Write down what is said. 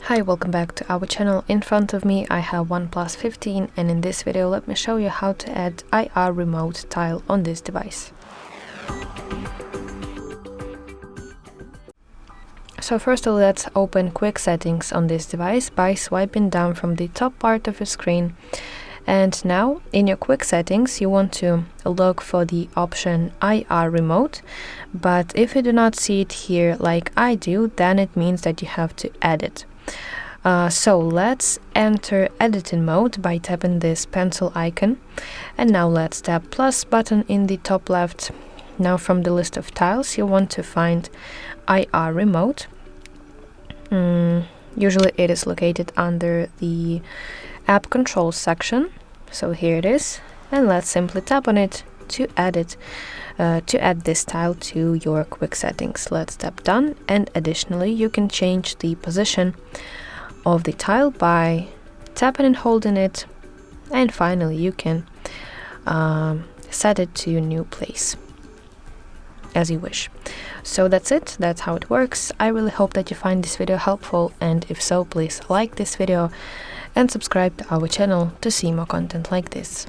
Hi, welcome back to our channel. In front of me I have OnePlus 15, and in this video let me show you how to add IR remote tile on this device. So first of all, let's open quick settings on this device by swiping down from the top part of your screen. And now in your quick settings you want to look for the option IR remote, but if you do not see it here like I do, then it means that you have to add it. So let's enter editing mode by tapping this pencil icon, and now let's tap plus button in the top left. Now from the list of tiles you want to find IR remote. Usually it is located under the app controls section, so here it is, and let's simply tap on it to add this tile to your quick settings. Let's tap done, and additionally you can change the position of the tile by tapping and holding it, and finally you can set it to a new place as you wish. So that's it, that's how it works. I really hope that you find this video helpful, and if so, please like this video and subscribe to our channel to see more content like this.